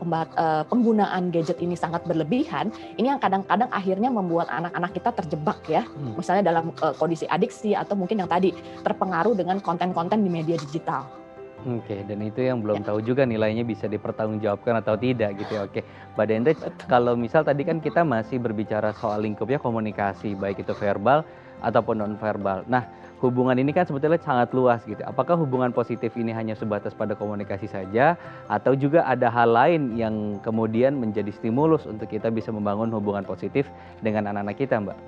penggunaan gadget ini sangat berlebihan, ini yang kadang-kadang akhirnya membuat anak-anak kita terjebak ya, misalnya dalam kondisi adiksi atau mungkin yang tadi terpengaruh dengan konten-konten di media digital. Oke, dan itu yang belum tahu juga nilainya bisa dipertanggungjawabkan atau tidak gitu ya. Oke, Mbak Dendrich, kalau misal tadi kan kita masih berbicara soal lingkupnya komunikasi, baik itu verbal ataupun non-verbal. Nah, hubungan ini kan sebetulnya sangat luas gitu. Apakah hubungan positif ini hanya sebatas pada komunikasi saja, atau juga ada hal lain yang kemudian menjadi stimulus untuk kita bisa membangun hubungan positif dengan anak-anak kita, Mbak?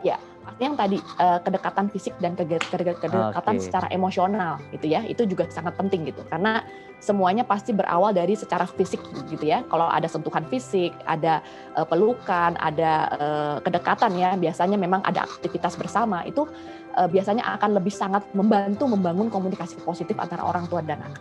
Ya, pasti yang tadi kedekatan fisik dan kedekatan secara emosional gitu ya, itu juga sangat penting gitu karena semuanya pasti berawal dari secara fisik gitu ya. Kalau ada sentuhan fisik, ada pelukan, ada kedekatan ya, biasanya memang ada aktivitas bersama, itu biasanya akan lebih sangat membantu membangun komunikasi positif antara orang tua dan anak.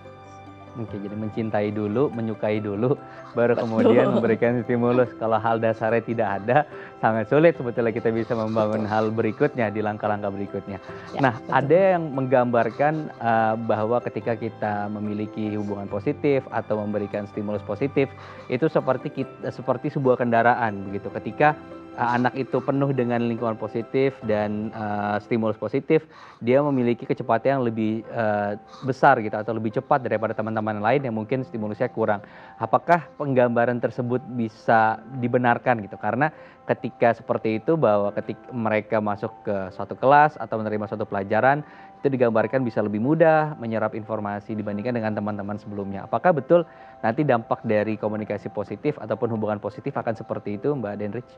Oke, jadi mencintai dulu, menyukai dulu, baru kemudian memberikan stimulus. Kalau hal dasarnya tidak ada, sangat sulit sebetulnya kita bisa membangun hal berikutnya di langkah-langkah berikutnya. Ya, nah, ada yang menggambarkan bahwa ketika kita memiliki hubungan positif atau memberikan stimulus positif, itu seperti sebuah kendaraan begitu. Ketika anak itu penuh dengan lingkungan positif dan stimulus positif, dia memiliki kecepatan yang lebih besar gitu atau lebih cepat daripada teman-teman lain yang mungkin stimulusnya kurang. Apakah penggambaran tersebut bisa dibenarkan gitu? Karena ketika seperti itu bahwa ketika mereka masuk ke suatu kelas atau menerima suatu pelajaran, itu digambarkan bisa lebih mudah menyerap informasi dibandingkan dengan teman-teman sebelumnya. Apakah betul nanti dampak dari komunikasi positif ataupun hubungan positif akan seperti itu, Mbak Dendrich?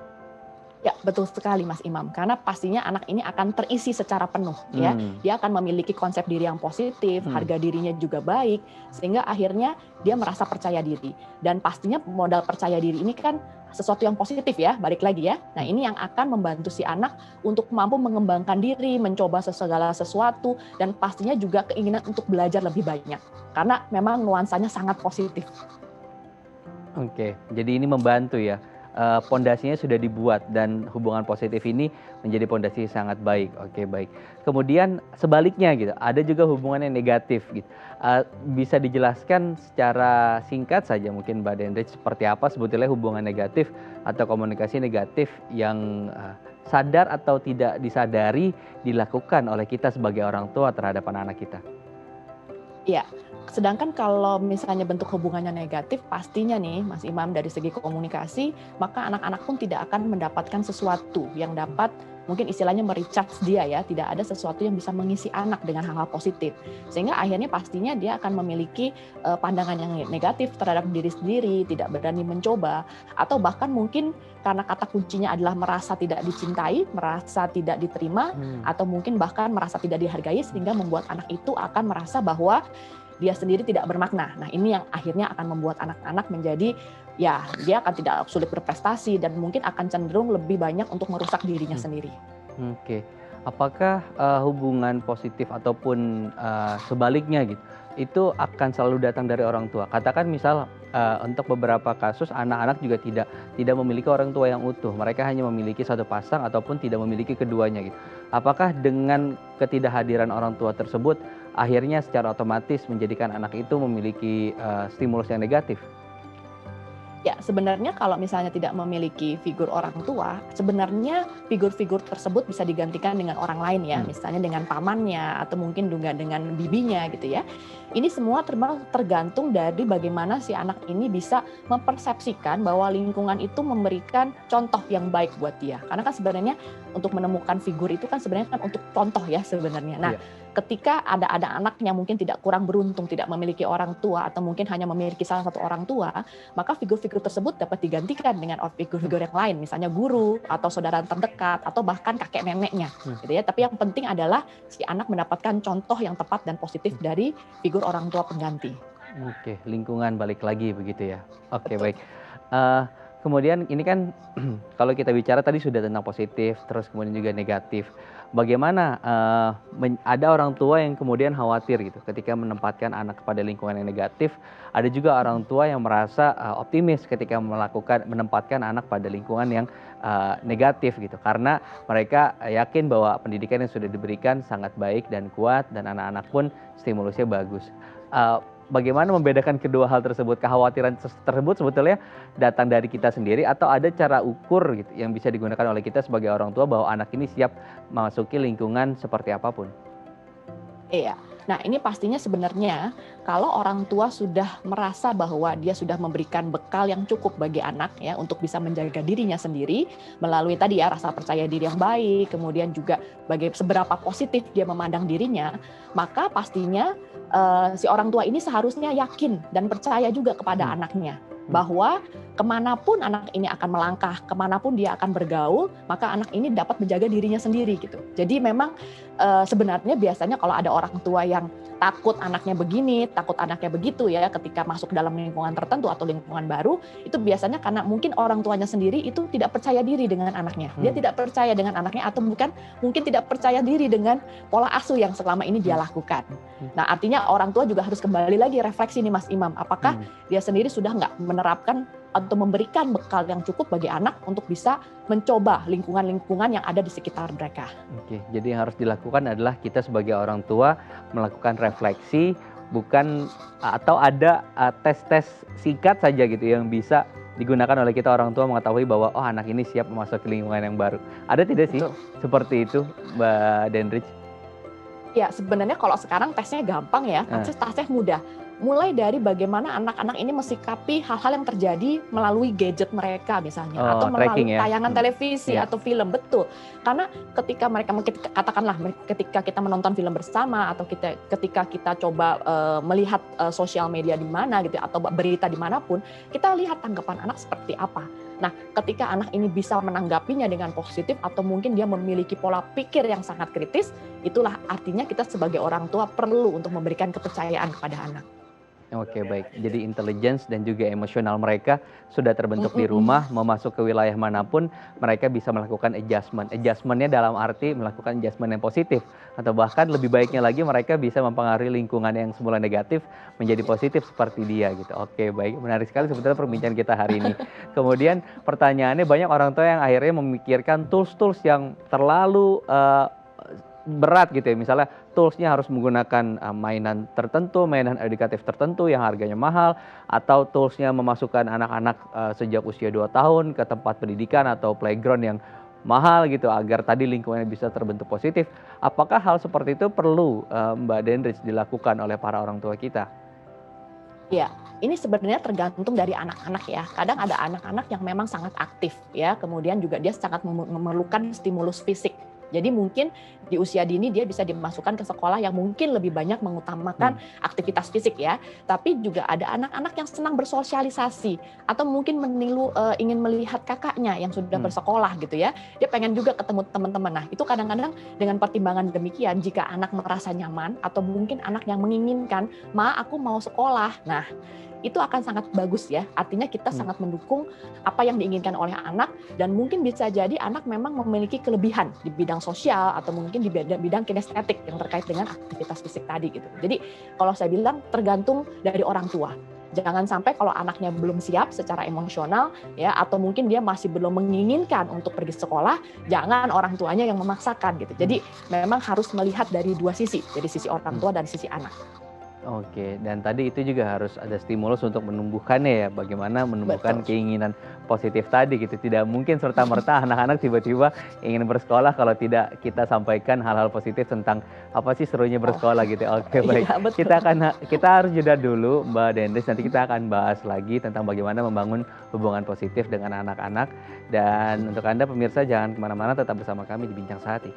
Ya, betul sekali Mas Imam. Karena pastinya anak ini akan terisi secara penuh ya. Dia akan memiliki konsep diri yang positif, harga dirinya juga baik, sehingga akhirnya dia merasa percaya diri. Dan pastinya modal percaya diri ini kan sesuatu yang positif ya, balik lagi ya. Nah, ini yang akan membantu si anak untuk mampu mengembangkan diri, mencoba segala sesuatu, dan pastinya juga keinginan untuk belajar lebih banyak. Karena memang nuansanya sangat positif. Oke, jadi ini membantu ya. Pondasinya sudah dibuat dan hubungan positif ini menjadi pondasi sangat baik. Oke, baik. Kemudian sebaliknya gitu, ada juga hubungan yang negatif gitu. Bisa dijelaskan secara singkat saja mungkin Mbak Dendrich seperti apa sebetulnya hubungan negatif atau komunikasi negatif yang sadar atau tidak disadari dilakukan oleh kita sebagai orang tua terhadap anak-anak kita? Iya, sedangkan kalau misalnya bentuk hubungannya negatif, pastinya nih Mas Imam dari segi komunikasi, maka anak-anak pun tidak akan mendapatkan sesuatu yang dapat mungkin istilahnya merecharge dia ya, tidak ada sesuatu yang bisa mengisi anak dengan hal-hal positif. Sehingga akhirnya pastinya dia akan memiliki pandangan yang negatif terhadap diri sendiri, tidak berani mencoba, atau bahkan mungkin karena kata kuncinya adalah merasa tidak dicintai, merasa tidak diterima, atau mungkin bahkan merasa tidak dihargai sehingga membuat anak itu akan merasa bahwa dia sendiri tidak bermakna. Nah, ini yang akhirnya akan membuat anak-anak menjadi ya dia akan tidak sulit berprestasi dan mungkin akan cenderung lebih banyak untuk merusak dirinya sendiri. Oke. Apakah hubungan positif ataupun sebaliknya gitu, itu akan selalu datang dari orang tua? Katakan misal untuk beberapa kasus anak-anak juga tidak memiliki orang tua yang utuh. Mereka hanya memiliki satu pasang ataupun tidak memiliki keduanya gitu. Apakah dengan ketidakhadiran orang tua tersebut akhirnya secara otomatis menjadikan anak itu memiliki stimulus yang negatif? Ya, sebenarnya kalau misalnya tidak memiliki figur orang tua, sebenarnya figur-figur tersebut bisa digantikan dengan orang lain ya, misalnya dengan pamannya atau mungkin juga dengan bibinya gitu ya. Ini semua tergantung dari bagaimana si anak ini bisa mempersepsikan bahwa lingkungan itu memberikan contoh yang baik buat dia. Karena kan sebenarnya untuk menemukan figur itu kan sebenarnya kan untuk contoh ya sebenarnya. Nah, ketika ada anak yang mungkin tidak kurang beruntung, tidak memiliki orang tua atau mungkin hanya memiliki salah satu orang tua, maka figur-figur tersebut dapat digantikan dengan figur-figur yang lain, misalnya guru atau saudara terdekat atau bahkan kakek neneknya, gitu ya. Tapi yang penting adalah si anak mendapatkan contoh yang tepat dan positif dari figur orang tua pengganti. Oke, lingkungan balik lagi begitu ya. Oke, Betul. baik. Kemudian ini kan kalau kita bicara tadi sudah tentang positif, terus kemudian juga negatif. Bagaimana ada orang tua yang kemudian khawatir gitu ketika menempatkan anak kepada lingkungan yang negatif. Ada juga orang tua yang merasa optimis ketika menempatkan anak pada lingkungan yang negatif gitu. Karena mereka yakin bahwa pendidikan yang sudah diberikan sangat baik dan kuat dan anak-anak pun stimulusnya bagus. Bagaimana membedakan kedua hal tersebut? Kekhawatiran tersebut sebetulnya datang dari kita sendiri atau ada cara ukur gitu yang bisa digunakan oleh kita sebagai orang tua bahwa anak ini siap memasuki lingkungan seperti apapun? Iya. Nah, ini pastinya sebenarnya kalau orang tua sudah merasa bahwa dia sudah memberikan bekal yang cukup bagi anak ya untuk bisa menjaga dirinya sendiri melalui tadi ya rasa percaya diri yang baik, kemudian juga seberapa positif dia memandang dirinya, maka pastinya si orang tua ini seharusnya yakin dan percaya juga kepada anaknya bahwa kemanapun anak ini akan melangkah, kemanapun dia akan bergaul, maka anak ini dapat menjaga dirinya sendiri gitu. Jadi memang sebenarnya biasanya kalau ada orang tua yang takut anaknya begini, takut anaknya begitu ya ketika masuk dalam lingkungan tertentu atau lingkungan baru, itu biasanya karena mungkin orang tuanya sendiri itu tidak percaya diri dengan anaknya. Dia tidak percaya dengan anaknya atau mungkin tidak percaya diri dengan pola asuh yang selama ini dia lakukan. Nah, artinya orang tua juga harus kembali lagi refleksi nih Mas Imam, apakah dia sendiri sudah nggak menerapkan atau memberikan bekal yang cukup bagi anak untuk bisa mencoba lingkungan-lingkungan yang ada di sekitar mereka. Oke, jadi yang harus dilakukan adalah kita sebagai orang tua melakukan refleksi, bukan atau ada tes-tes singkat saja gitu yang bisa digunakan oleh kita orang tua mengetahui bahwa oh anak ini siap memasuki lingkungan yang baru. Ada tidak sih seperti itu, Mbak Dendrich? Ya, sebenarnya kalau sekarang tesnya gampang ya, tesnya mudah. Mulai dari bagaimana anak-anak ini mensikapi hal-hal yang terjadi melalui gadget mereka misalnya, atau melalui tayangan televisi atau film, betul. Karena ketika mereka, katakanlah ketika kita menonton film bersama atau ketika kita coba melihat sosial media di mana gitu atau berita dimanapun, kita lihat tanggapan anak seperti apa. Nah, ketika anak ini bisa menanggapinya dengan positif atau mungkin dia memiliki pola pikir yang sangat kritis, itulah artinya kita sebagai orang tua perlu untuk memberikan kepercayaan kepada anak. Oke, baik. Jadi intelligence dan juga emosional mereka sudah terbentuk di rumah, mau masuk ke wilayah manapun, mereka bisa melakukan adjustment. Adjustment-nya dalam arti melakukan adjustment yang positif. Atau bahkan lebih baiknya lagi mereka bisa mempengaruhi lingkungan yang semula negatif menjadi positif seperti dia gitu. Oke, baik. Menarik sekali sebetulnya perbincangan kita hari ini. Kemudian pertanyaannya banyak orang tua yang akhirnya memikirkan tools-tools yang terlalu berat gitu ya, misalnya toolsnya harus menggunakan mainan tertentu, mainan edukatif tertentu yang harganya mahal, atau toolsnya memasukkan anak-anak sejak usia 2 tahun ke tempat pendidikan atau playground yang mahal gitu agar tadi lingkungannya bisa terbentuk positif. Apakah hal seperti itu perlu Mbak Dendrich dilakukan oleh para orang tua kita? Ya, ini sebenarnya tergantung dari anak-anak ya. Kadang ada anak-anak yang memang sangat aktif ya, kemudian juga dia sangat memerlukan stimulus fisik. Jadi mungkin di usia dini dia bisa dimasukkan ke sekolah yang mungkin lebih banyak mengutamakan aktivitas fisik ya. Tapi juga ada anak-anak yang senang bersosialisasi atau mungkin ingin melihat kakaknya yang sudah bersekolah gitu ya. Dia pengen juga ketemu teman-teman. Nah, itu kadang-kadang dengan pertimbangan demikian, jika anak merasa nyaman atau mungkin anak yang menginginkan, "Ma, aku mau sekolah." Nah, itu akan sangat bagus ya. Artinya kita sangat mendukung apa yang diinginkan oleh anak, dan mungkin bisa jadi anak memang memiliki kelebihan di bidang sosial atau mungkin di bidang kinestetik yang terkait dengan aktivitas fisik tadi gitu. Jadi kalau saya bilang tergantung dari orang tua. Jangan sampai kalau anaknya belum siap secara emosional ya, atau mungkin dia masih belum menginginkan untuk pergi sekolah, jangan orang tuanya yang memaksakan gitu. Jadi memang harus melihat dari dua sisi, dari sisi orang tua dan sisi anak. Oke, dan tadi itu juga harus ada stimulus untuk menumbuhkannya ya, bagaimana menumbuhkan Betul. keinginan positif tadi gitu. Tidak mungkin serta-merta anak-anak tiba-tiba ingin bersekolah kalau tidak kita sampaikan hal-hal positif tentang apa sih serunya bersekolah gitu. Oke, baik. Iya, betul. Kita harus jeda dulu Mbak Dendris, nanti kita akan bahas lagi tentang bagaimana membangun hubungan positif dengan anak-anak. Dan untuk Anda pemirsa jangan kemana-mana, tetap bersama kami di Bincang Sehati.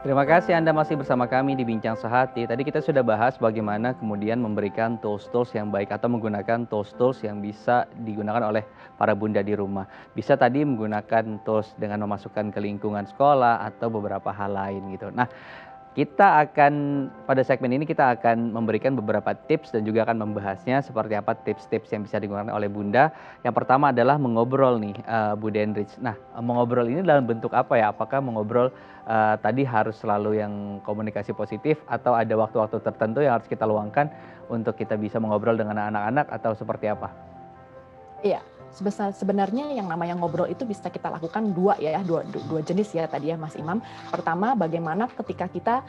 Terima kasih Anda masih bersama kami di Bincang Sehati. Tadi kita sudah bahas bagaimana kemudian memberikan tools-tools yang baik atau menggunakan tools-tools yang bisa digunakan oleh para bunda di rumah. Bisa tadi menggunakan tools dengan memasukkan ke lingkungan sekolah atau beberapa hal lain gitu. Nah, pada segmen ini kita akan memberikan beberapa tips dan juga akan membahasnya seperti apa tips-tips yang bisa digunakan oleh bunda. Yang pertama adalah mengobrol nih, Bu Dendrich. Nah, mengobrol ini dalam bentuk apa ya? Apakah mengobrol tadi harus selalu yang komunikasi positif atau ada waktu-waktu tertentu yang harus kita luangkan untuk kita bisa mengobrol dengan anak-anak atau seperti apa? Iya, sebenarnya yang namanya ngobrol itu bisa kita lakukan dua jenis ya tadi ya Mas Imam. Pertama, bagaimana ketika kita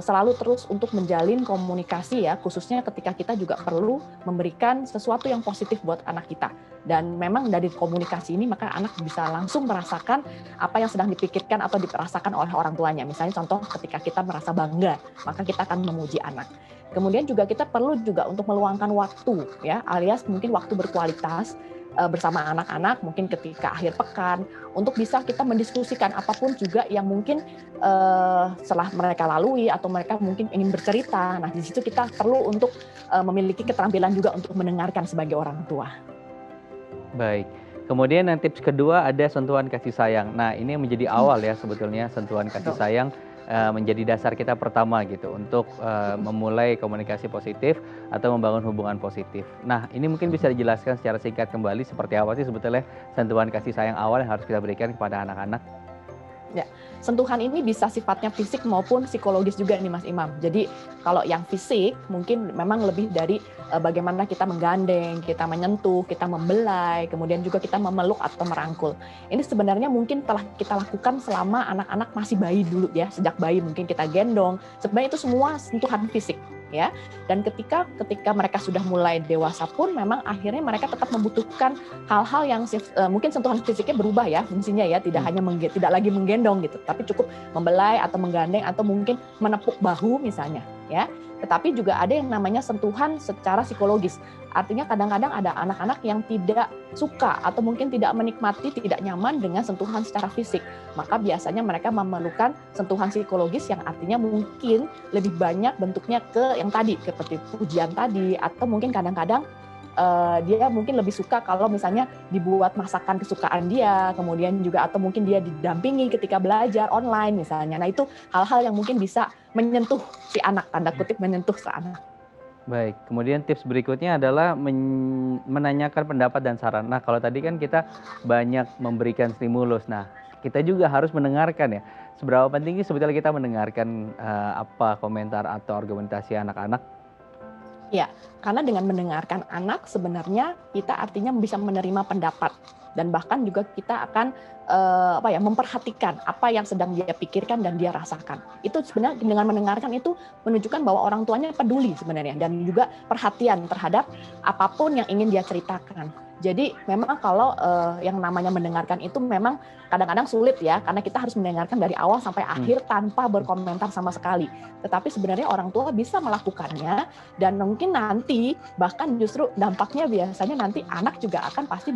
selalu terus untuk menjalin komunikasi ya, khususnya ketika kita juga perlu memberikan sesuatu yang positif buat anak kita. Dan memang dari komunikasi ini maka anak bisa langsung merasakan apa yang sedang dipikirkan atau dirasakan oleh orang tuanya. Misalnya contoh ketika kita merasa bangga, maka kita akan memuji anak. Kemudian juga kita perlu juga untuk meluangkan waktu ya, alias mungkin waktu berkualitas bersama anak-anak, mungkin ketika akhir pekan, untuk bisa kita mendiskusikan apapun juga yang mungkin setelah mereka lalui atau mereka mungkin ingin bercerita. Nah, di situ kita perlu untuk memiliki keterampilan juga untuk mendengarkan sebagai orang tua. Baik. Kemudian yang tips kedua ada sentuhan kasih sayang. Nah, ini yang menjadi awal ya sebetulnya sentuhan kasih sayang menjadi dasar kita pertama gitu untuk memulai komunikasi positif atau membangun hubungan positif. Nah, ini mungkin bisa dijelaskan secara singkat kembali seperti apa sih sebetulnya sentuhan kasih sayang awal yang harus kita berikan kepada anak-anak? Ya, sentuhan ini bisa sifatnya fisik maupun psikologis juga nih Mas Imam. Jadi kalau yang fisik mungkin memang lebih dari bagaimana kita menggandeng, kita menyentuh, kita membelai, kemudian juga kita memeluk atau merangkul. Ini sebenarnya mungkin telah kita lakukan selama anak-anak masih bayi dulu ya, sejak bayi mungkin kita gendong. Sebenarnya itu semua sentuhan fisik ya. Dan ketika mereka sudah mulai dewasa pun memang akhirnya mereka tetap membutuhkan hal-hal yang mungkin sentuhan fisiknya berubah ya fungsinya ya, tidak lagi menggendong gitu, tapi cukup membelai atau menggandeng atau mungkin menepuk bahu misalnya ya. Tetapi juga ada yang namanya sentuhan secara psikologis. Artinya kadang-kadang ada anak-anak yang tidak suka atau mungkin tidak menikmati, tidak nyaman dengan sentuhan secara fisik. Maka biasanya mereka memerlukan sentuhan psikologis yang artinya mungkin lebih banyak bentuknya ke yang tadi, seperti pujian tadi, atau mungkin kadang-kadang dia mungkin lebih suka kalau misalnya dibuat masakan kesukaan dia, kemudian juga atau mungkin dia didampingi ketika belajar online misalnya. Nah, itu hal-hal yang mungkin bisa menyentuh si anak, tanda kutip menyentuh si anak. Baik, kemudian tips berikutnya adalah menanyakan pendapat dan saran. Nah, kalau tadi kan kita banyak memberikan stimulus. Nah, kita juga harus mendengarkan ya. Seberapa penting sih sebetulnya kita mendengarkan apa komentar atau argumentasi anak-anak? Ya, karena dengan mendengarkan anak sebenarnya kita artinya bisa menerima pendapat dan bahkan juga kita akan memperhatikan apa yang sedang dia pikirkan dan dia rasakan. Itu sebenarnya dengan mendengarkan itu menunjukkan bahwa orang tuanya peduli sebenarnya dan juga perhatian terhadap apapun yang ingin dia ceritakan. Jadi memang kalau yang namanya mendengarkan itu memang kadang-kadang sulit ya, karena kita harus mendengarkan dari awal sampai akhir tanpa berkomentar sama sekali. Tetapi sebenarnya orang tua bisa melakukannya, dan mungkin nanti bahkan justru dampaknya biasanya nanti anak juga akan pasti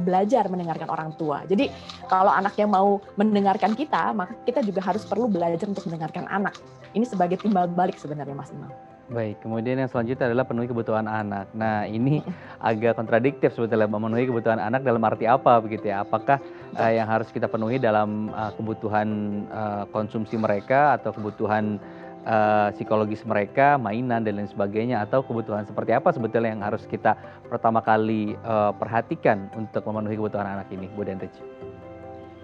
belajar mendengarkan orang tua. Jadi kalau anaknya mau mendengarkan kita, maka kita juga harus perlu belajar untuk mendengarkan anak. Ini sebagai timbal balik sebenarnya, Mas Imam. Baik, kemudian yang selanjutnya adalah penuhi kebutuhan anak. Nah, ini agak kontradiktif sebetulnya, memenuhi kebutuhan anak dalam arti apa begitu ya? Apakah yang harus kita penuhi dalam kebutuhan konsumsi mereka atau kebutuhan psikologis mereka, mainan dan lain sebagainya, atau kebutuhan seperti apa sebetulnya yang harus kita pertama kali perhatikan untuk memenuhi kebutuhan anak ini, Bu Denrich?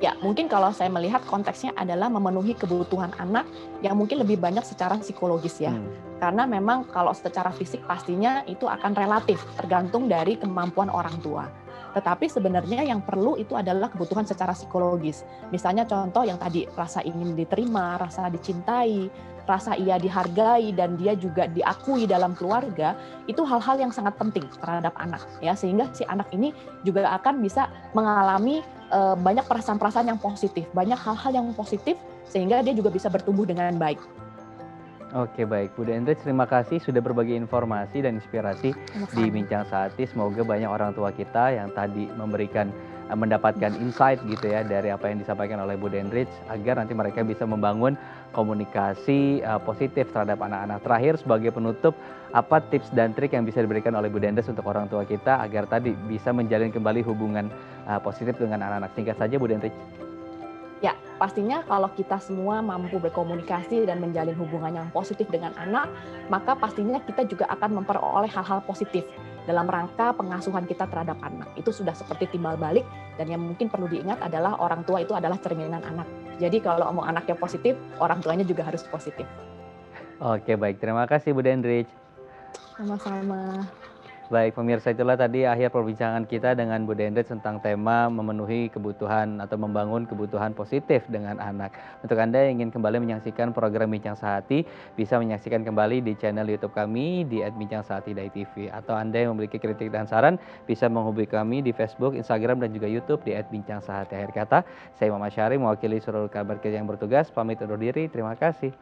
Ya, mungkin kalau saya melihat konteksnya adalah memenuhi kebutuhan anak yang mungkin lebih banyak secara psikologis ya. Karena memang kalau secara fisik pastinya itu akan relatif, tergantung dari kemampuan orang tua. Tetapi sebenarnya yang perlu itu adalah kebutuhan secara psikologis. Misalnya contoh yang tadi, rasa ingin diterima, rasa dicintai, rasa ia dihargai dan dia juga diakui dalam keluarga, itu hal-hal yang sangat penting terhadap anak ya, sehingga si anak ini juga akan bisa mengalami banyak perasaan-perasaan yang positif, banyak hal-hal yang positif sehingga dia juga bisa bertumbuh dengan baik. Oke, baik, Bu Denrich, terima kasih sudah berbagi informasi dan inspirasi di Bincang Sehati. Semoga banyak orang tua kita yang tadi mendapatkan insight gitu ya dari apa yang disampaikan oleh Bu Denrich, agar nanti mereka bisa membangun komunikasi positif terhadap anak-anak. Terakhir, sebagai penutup, apa tips dan trik yang bisa diberikan oleh Bu Denrich untuk orang tua kita agar tadi bisa menjalin kembali hubungan positif dengan anak-anak? Singkat saja, Bu Denrich. Ya, pastinya kalau kita semua mampu berkomunikasi dan menjalin hubungan yang positif dengan anak, maka pastinya kita juga akan memperoleh hal-hal positif dalam rangka pengasuhan kita terhadap anak. Itu sudah seperti timbal balik, dan yang mungkin perlu diingat adalah orang tua itu adalah cerminan anak. Jadi kalau mau anaknya positif, orang tuanya juga harus positif. Oke, baik. Terima kasih, Bu Denrich. Sama-sama. Baik, pemirsa, itulah tadi akhir perbincangan kita dengan Bu Denrich tentang tema memenuhi kebutuhan atau membangun kebutuhan positif dengan anak. Untuk Anda yang ingin kembali menyaksikan program Bincang Sehati, bisa menyaksikan kembali di channel YouTube kami di @bincang_sehati.tv. Atau Anda yang memiliki kritik dan saran, bisa menghubungi kami di Facebook, Instagram, dan juga YouTube di @bincang_sehati. Akhir kata, saya Muhammad Syahri mewakili seluruh kabar kerja yang bertugas, pamit undur diri. Terima kasih.